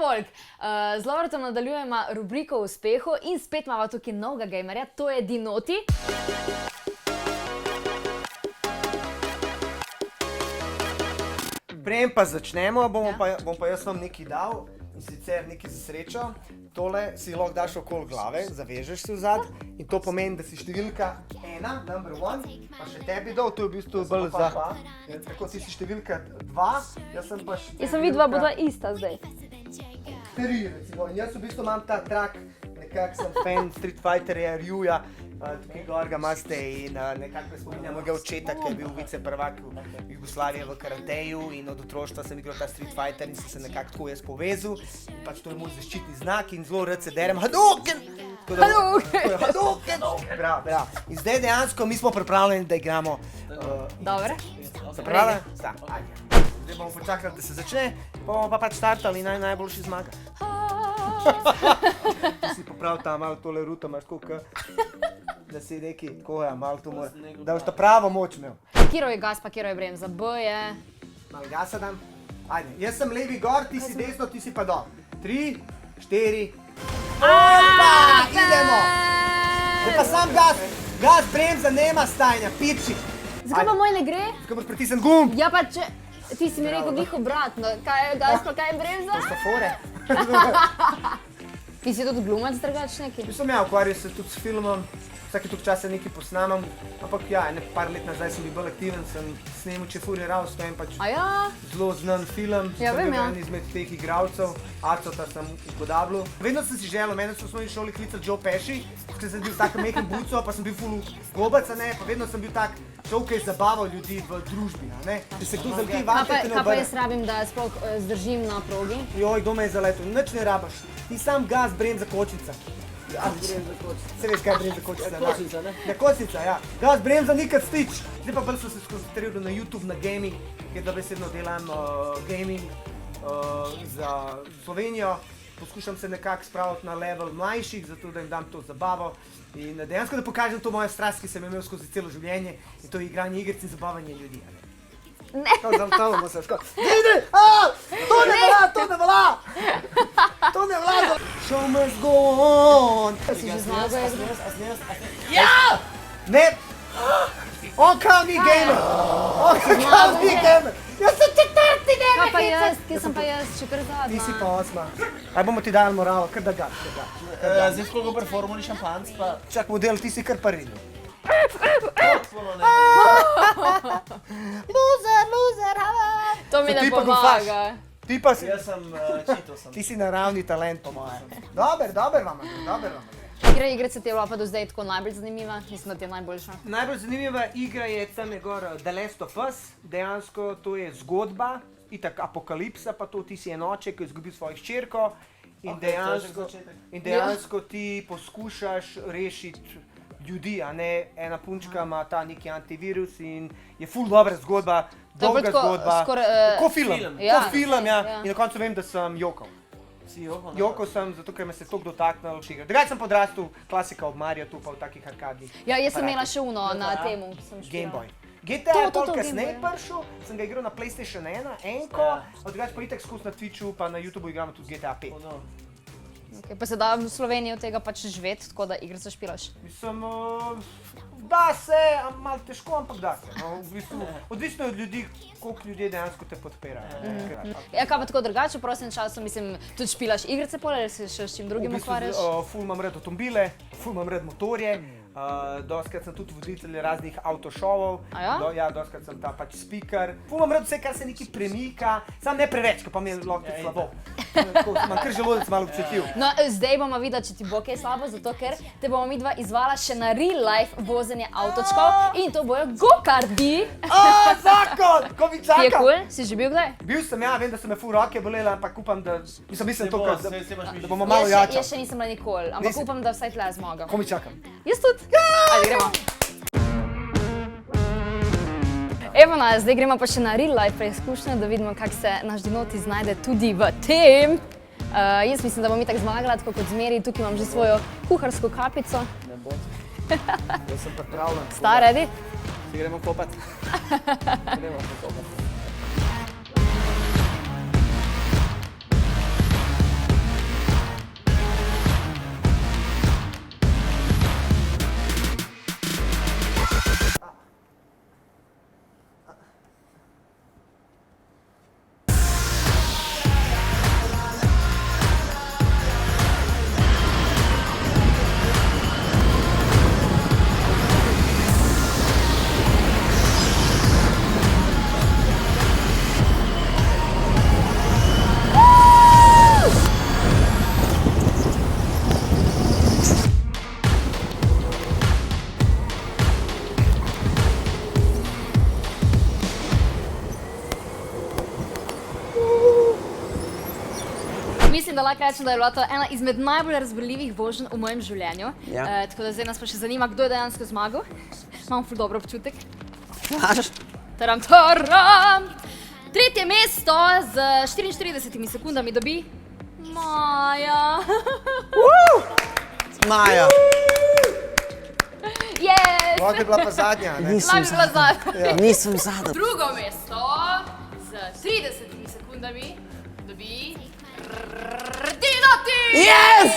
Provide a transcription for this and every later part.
folk! Z Lovretom nadaljujemo rubriko o uspehu in spet imamo tukaj novega gamerja, to je Dinoti. Prejem pa začnemo, bom pa jaz vam nekaj dal, in sicer nekaj za srečo. Tole si lahko daš okoli glave, zavežeš se vzad in to pomeni, da si številka 1, number 1, pa še tebi dal, to je v bistvu bolj za... Tako si številka 2, jaz sem pa številka... Jaz sem videla, bo da ista zdaj. 3, recimo, in jaz v bistvu imam ta trak, nekak sem fan Street Fighterja, Ryuja, tukaj gor ga imate in nekako me spominja mojega očeta, ki je bil viceprvak Jugoslavije v karateju in od otroštva sem igral ta Street Fighter in sem se nekako tako jaz povezal. In pač to je moj zaščitni znak in zelo rad se derem Hadouken! Hadouken! Bravo. In zdaj dejansko mi smo pripravljeni, da igramo... Dobre. Se pravi? Da, ajde. Zdaj bomo počakali, da se začne, pa bomo pa pač startali in najboljši zmaga. Ti si popravil ta malo tole ruto, imaš tako da si neki, tako ja, malo to mora, da boš ta pravo moč imel. Kiro je gas, pa kiro je bremza, B je... Malo gasa dam. Ajde, jaz sem levi gor, ti si desno, ti si pa dol. 3, 4... Opa, idemo! Zdaj pa sam gas, bremza, nema stajanja, piči. Zakaj pa moj ne gre? Zakaj boš pritisnjen gumb? Ja pa če... Ti si mi rekel glih obratno, kaj je gas, pa kaj je bremza? To so fore. Ti si tudi glumac drugač neki? Mislim, ja, ukvarjal se tudi s filmom, vsake toliko časa nekaj posnamem, ampak ja, par let nazaj sem bil bolj aktiven, sem snemal Čefurje Raus, to je pač zelo znan film, sem bil en izmed teh igralcev, Acota sem upodabljal. Vedno sem si želel, mene so v osnovni šoli klicali Joe Pesci, ker sem bil tako mehen buco, pa sem bil ful gobac, pa vedno sem bil tak človek, ki je zabaval ljudi v družbi, ne? Če se kdo zaleti, valjda te ne Kaj pa obrne. jaz rabim, da sploh zdržim na progi? Joj, kdo me je zaletel, nič ne rabaš, ti sam gas, bremza, kočnica. Se veš, kaj je bremza kočnica? Kočnica, ne? Ja, kočnica, ja. Gas, bremza, nikad stič. Zdaj pa bolj sem se skoncentriral na YouTube, na gaming, ker dobesedno delam gaming za Slovenijo. Poskušam se nekako spraviti na level mlajših, zato da jim dam to zabavo. In dejansko da pokažem to mojo strast, ki sem imel skozi celo življenje, in to je igranje igric in zabavanje ljudi. Ne. Zaltavamo se, škoda. Ide! To ne velja, to ne velja! To ne velja! Show must go on! Si že zmagal? Ja! Ne! On kao ni gamer! On kao ni gamer! Jaz sem četrti gamer! Kaj pa jaz? Kje sem pa jaz? Še kar zadnja. Ti si pa 8. Aj bomo ti dali moralo, kar da gaš. Zdaj skoliko pri formuli šampanc pa... Čak model, ti si kar prvi. Loser, To mi ne pomaga. Ti pa si... Jaz sem čito sem. Ti si naravni talent, po mojem. Dober vam gre. Katera igrica ti je bila pa do zdaj tako najbolj zanimiva? Mislim, da ti je najboljša. Najbolj zanimiva igra je tam je gor The Last of Us. Dejansko to je zgodba, itak apokalipsa, pa to ti si en oče, ki je izgubil svojo hčerko. In dejansko ti poskušaš rešiti ljudi, a ne ena punčka ima ta neki antivirus in je ful dobra zgodba, dolga zgodba. Ko film, ja. In na koncu vem, da sem jokal. Si jokal? Jokal sem, zato ker me se toliko dotaknil igre. Drugače sem podrastel, klasika ob Mario, tu pa v takih arkadnih. Ja, jaz sem imela še uno na temu, ki sem Game špila. Boy. GTA je To, pol kasneje Game Boy. prišel, sem ga igral na PlayStation 1, enko, drugače pa itak skozi na Twitchu pa na YouTubeu igramo tudi GTA 5. Okay, pa se da v Sloveniji od tega pač živeti, tako da igrice špilaš? Mislim, da se, malo težko, ampak da se. No, v bistvu, odvisno od ljudi, koliko ljudi dejansko te podpirajo. Ja, kaj pa tako drugače, v prostem času, mislim, tudi špilaš igrice pol ali se še s čim drugim ukvarjaš? Ful imam red avtomobile, ful imam red motorje. Dostkrat sem tudi voditelj raznih avtošovov. Ja, dostkrat sem ta pač speaker. Ful imam red vse, kar se nekaj premika, samo ne preveč, ker pa mi je lahko tudi slabo. Imam kar želodec malo občutljiv. No, zdaj bomo videli, če ti bo kaj slabo, zato ker te bomo midva izvala še na real life vozenje avtočkov in to bojo go-karti. Zakon! Ko mi čakam! Ti je cool? Si že bil kdaj? Bil sem, ja, vem, da so me ful roke bolele, ampak upam, da... Mislim to, da bomo Jaz malo jačali. še nisem bila nikoli, ampak upam, da vsaj tle zmagam. Ko mi čakam? Jaz tudi. Ajde, gremo. Evo nas, zdaj gremo pa še na real life preizkušnjo, da vidimo, kako se naš Dinoti znajde tudi v tem. Jaz mislim, da bom itak zmagala, tako kot zmeri. Tukaj imam že svojo kuharsko kapico. Ne bo. Jaz sem pripravljen. Sta, ready? Si gremo kopat. Gremo kopat. Mislim, da lahko rečem, da je bila to ena izmed najbolj razburljivih voženj v mojem življenju. Ja. Tako da zdaj nas pa še zanima, kdo je dejansko zmagal. Imam ful dobro občutek. Znaš? Taram, taram! Tretje mesto z 44 sekundami dobi Maja. Maja. Yes! Lahko je bila pa zadnja, ne? Lahko bi bila zadnja. Nisem zadnji. Drugo mesto z 30 sekundami dobi Dinoti! Yes!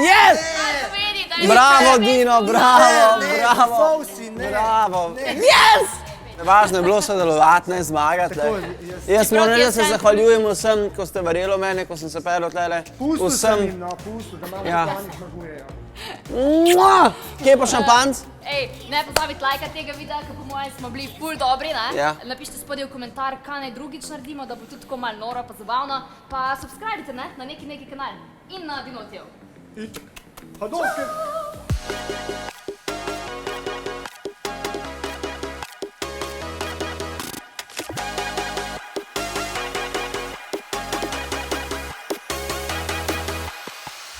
Yes! Kaj pomeni, da je Bravo, Dino, bravo, Ne, bravo. Fausti, ne. Bravo. Yes! Važno je bilo sodelovati, ne zmagati. Tako, Jaz moram reči, da se jaz- zahvaljujem vsem, ko ste verjeli v mene, ko sem se pel tlele. Pusto sem Vsem. jim, no, pusto, da malo Ja. zbranih zmagujejo. Mua! Kje je pa šampanc? Ej, ne pozabite lajka tega videa, ker po mojem smo bili ful dobri, ne? Ja. Napišite spodaj v komentar, kaj naj drugič naredimo, da bo tudi tako malo noro pa zabavno. Pa subscribite, ne, na neki kanal in na Dinotijev. Hadouken!